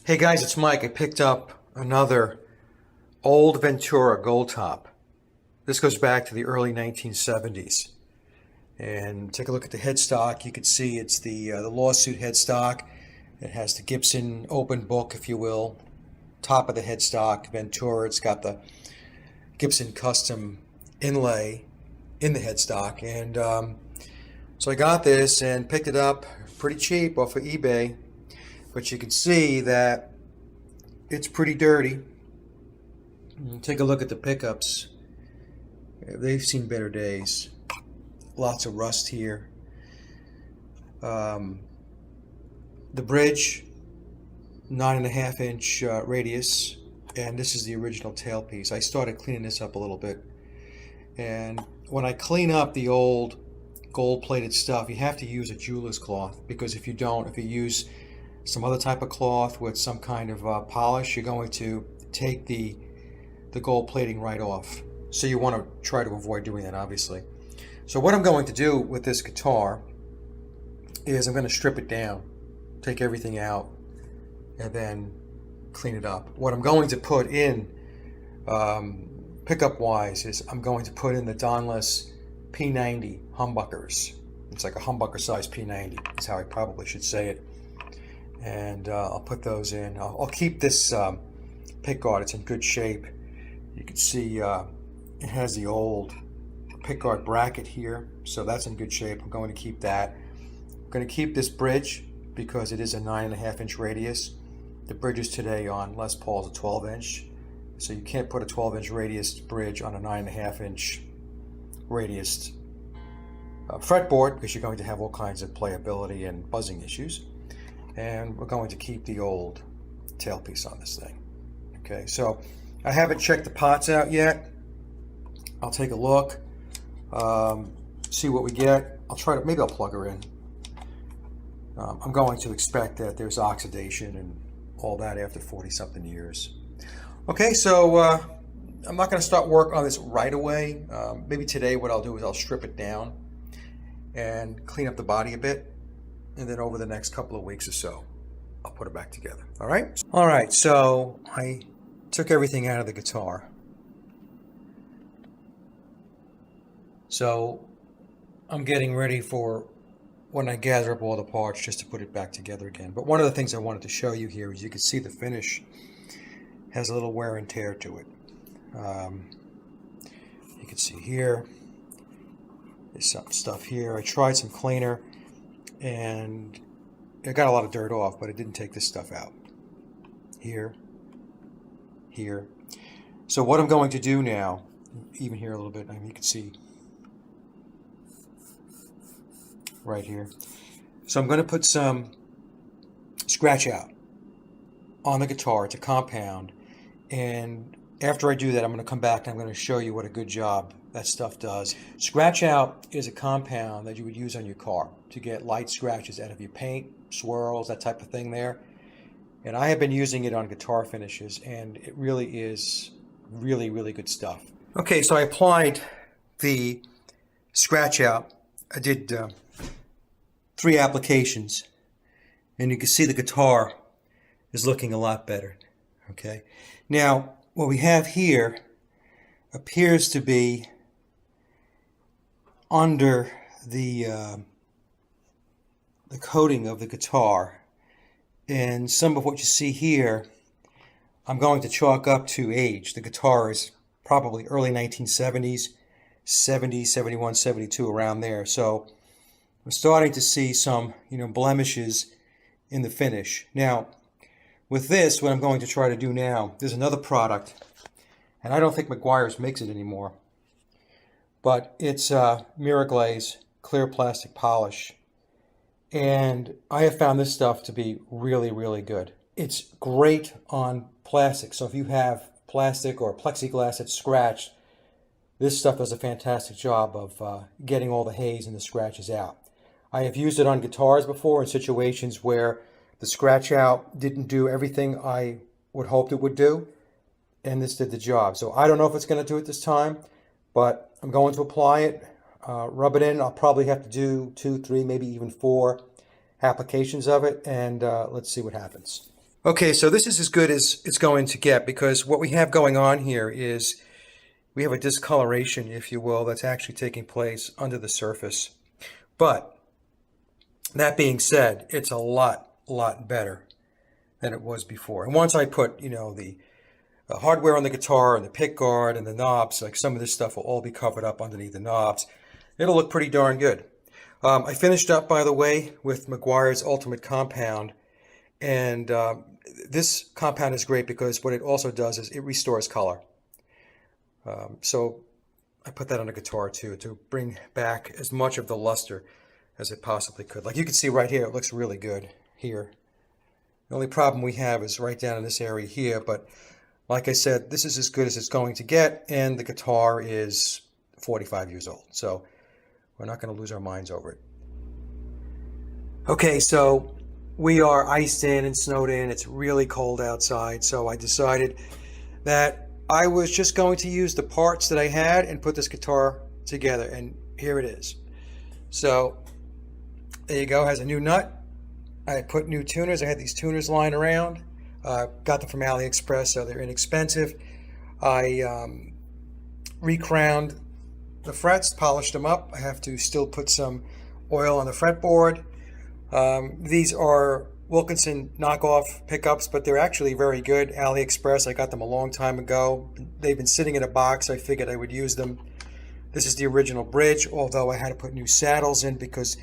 Hey guys, it's Mike. I picked up another old Ventura gold top. This goes back to the early 1970s. And take a look at the headstock. You can see it's the lawsuit headstock. It has the Gibson open book, if you will, top of the headstock, Ventura. It's got the Gibson custom inlay in the headstock. And so I got this and picked it up pretty cheap off of eBay. But you can see that it's pretty dirty. Take a look at the pickups. They've seen better days. Lots of rust here. The bridge, 9.5-inch radius, and this is the original tailpiece. I started cleaning this up a little bit. And when I clean up the old gold-plated stuff, you have to use a jeweler's cloth, because if you don't, if you use some other type of cloth with some kind of polish, you're going to take the gold plating right off. So you want to try to avoid doing that, obviously. So what I'm going to do with this guitar is I'm going to strip it down, take everything out, and then clean it up. What I'm going to put in pickup wise is I'm going to put in the Donless P90 humbuckers. It's like a humbucker size P90. That's how I probably should say it. And I'll put those in. I'll keep this pickguard. It's in good shape. You can see it has the old pickguard bracket here, so that's in good shape. I'm going to keep that. I'm going to keep this bridge because it is a 9.5-inch radius. The bridges today on Les Paul's a 12-inch, so you can't put a 12-inch radius bridge on a 9.5-inch radius fretboard, because you're going to have all kinds of playability and buzzing issues. And we're going to keep the old tailpiece on this thing. Okay, so I haven't checked the pots out yet. I'll take a look, see what we get. I'll try to, maybe I'll plug her in. I'm going to expect that there's oxidation and all that after 40-something years. Okay, so I'm not going to start work on this right away. Maybe today what I'll do is I'll strip it down and clean up the body a bit. And then over the next couple of weeks or so, I'll put it back together. All right? All right, so I took everything out of the guitar. So I'm getting ready for when I gather up all the parts just to put it back together again. But one of the things I wanted to show you here is you can see the finish has a little wear and tear to it. You can see here, there's some stuff here. I tried some cleaner, and it got a lot of dirt off, but it didn't take this stuff out. Here, here. So what I'm going to do now, even here a little bit, I mean, you can see right here. So I'm going to put some scratch out on the guitar. It's a compound, and after I do that, I'm going to come back and I'm going to show you what a good job that stuff does. Scratch out is a compound that you would use on your car to get light scratches out of your paint, swirls, that type of thing there. And I have been using it on guitar finishes, and it really is really, really good stuff. Okay, so I applied the scratch out. I did 3 applications, and you can see the guitar is looking a lot better. Okay, now what we have here appears to be under the coating of the guitar, and some of what you see here I'm going to chalk up to age. The guitar is probably early 1970s, 70, 71, 72, around there. So we're starting to see some, blemishes in the finish. Now, with this, what I'm going to try to do now, there's another product, and I don't think McGuire's makes it anymore, but it's Miraglaze clear plastic polish. And I have found this stuff to be really, really good. It's great on plastic. So if you have plastic or plexiglass that's scratched, this stuff does a fantastic job of getting all the haze and the scratches out. I have used it on guitars before in situations where the scratch out didn't do everything I would hope it would do, and this did the job. So I don't know if it's going to do it this time, but I'm going to apply it, rub it in. I'll probably have to do 2, 3, maybe even 4 applications of it, and let's see what happens. Okay, so this is as good as it's going to get, because what we have going on here is we have a discoloration, if you will, that's actually taking place under the surface. But that being said, it's a lot better than it was before. And once I put, the hardware on the guitar and the pick guard and the knobs, like some of this stuff will all be covered up underneath the knobs. It'll look pretty darn good. I finished up, by the way, with Meguiar's Ultimate Compound. And this compound is great because what it also does is it restores color. So I put that on the guitar too, to bring back as much of the luster as it possibly could. Like you can see right here, it looks really good here. The only problem we have is right down in this area here, but like I said, this is as good as it's going to get, and the guitar is 45 years old, so we're not going to lose our minds over it. Okay, so we are iced in and snowed in. It's really cold outside, so I decided that I was just going to use the parts that I had and put this guitar together, and here it is. So there you go, it has a new nut. I put new tuners. I had these tuners lying around. Got them from AliExpress, so they're inexpensive. I recrowned the frets, polished them up. I have to still put some oil on the fretboard. These are Wilkinson knockoff pickups, but they're actually very good. AliExpress, I got them a long time ago. They've been sitting in a box. I figured I would use them. This is the original bridge, although I had to put new saddles in because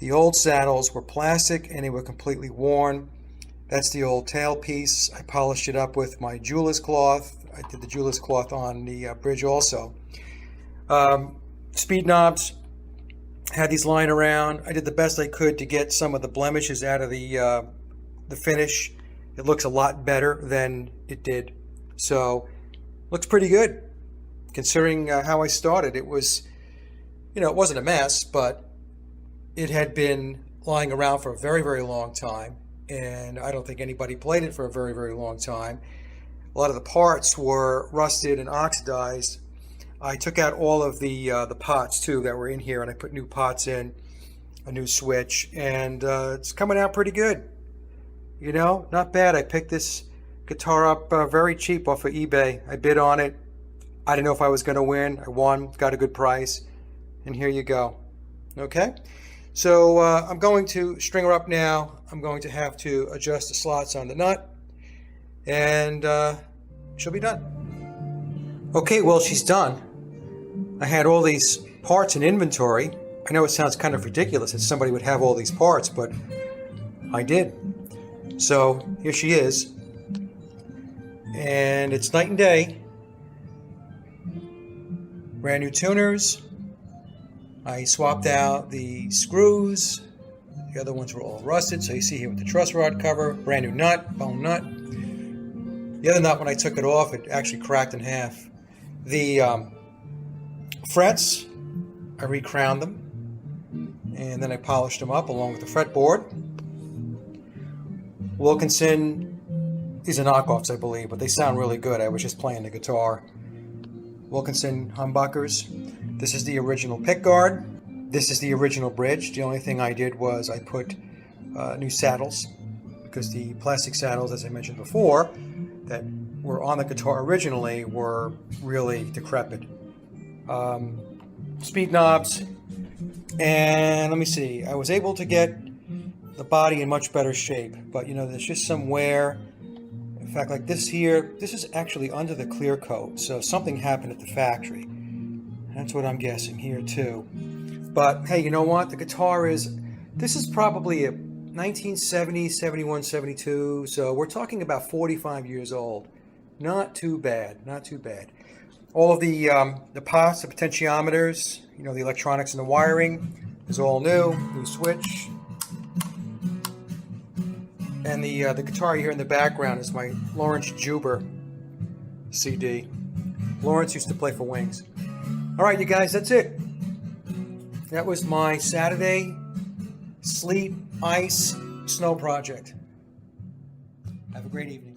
the old saddles were plastic and they were completely worn. That's the old tailpiece. I polished it up with my jeweler's cloth. I did the jeweler's cloth on the bridge also. Speed knobs, had these lying around. I did the best I could to get some of the blemishes out of the finish. It looks a lot better than it did. So, looks pretty good. Considering how I started, it was, it wasn't a mess, but it had been lying around for a very long time. And I don't think anybody played it for a very long time. A lot of the parts were rusted and oxidized. I took out all of the pots too that were in here, and I put new pots in, a new switch, and it's coming out pretty good. Not bad. I picked this guitar up very cheap off of eBay. I bid on it. I didn't know if I was going to win. I won, got a good price, and here you go. Okay, so I'm going to string her up now. I'm going to have to adjust the slots on the nut, and she'll be done. Okay, well, she's done. I had all these parts in inventory. I know it sounds kind of ridiculous that somebody would have all these parts, but I did. So here she is. And it's night and day. Brand new tuners. I swapped out the screws. The other ones were all rusted. So you see here with the truss rod cover, brand new nut, bone nut. The other nut, when I took it off, it actually cracked in half. The frets, I recrowned them, and then I polished them up along with the fretboard. Wilkinson, these are knockoffs, I believe, but they sound really good. I was just playing the guitar. Wilkinson humbuckers. This is the original pickguard. This is the original bridge. The only thing I did was I put new saddles, because the plastic saddles, as I mentioned before, that were on the guitar originally were really decrepit. Speed knobs, and let me see, I was able to get the body in much better shape, but there's just some wear. In fact, like this here, this is actually under the clear coat, so something happened at the factory. That's what I'm guessing here too. But hey, you know what? The guitar this is probably a 1970, 71, 72, so we're talking about 45 years old. Not too bad, not too bad. All of the pots, the potentiometers, the electronics and the wiring is all new switch. And the guitar here in the background is my Lawrence Juber CD. Lawrence used to play for Wings. All right, you guys, that's it. That was my Saturday sleet, ice, snow project. Have a great evening.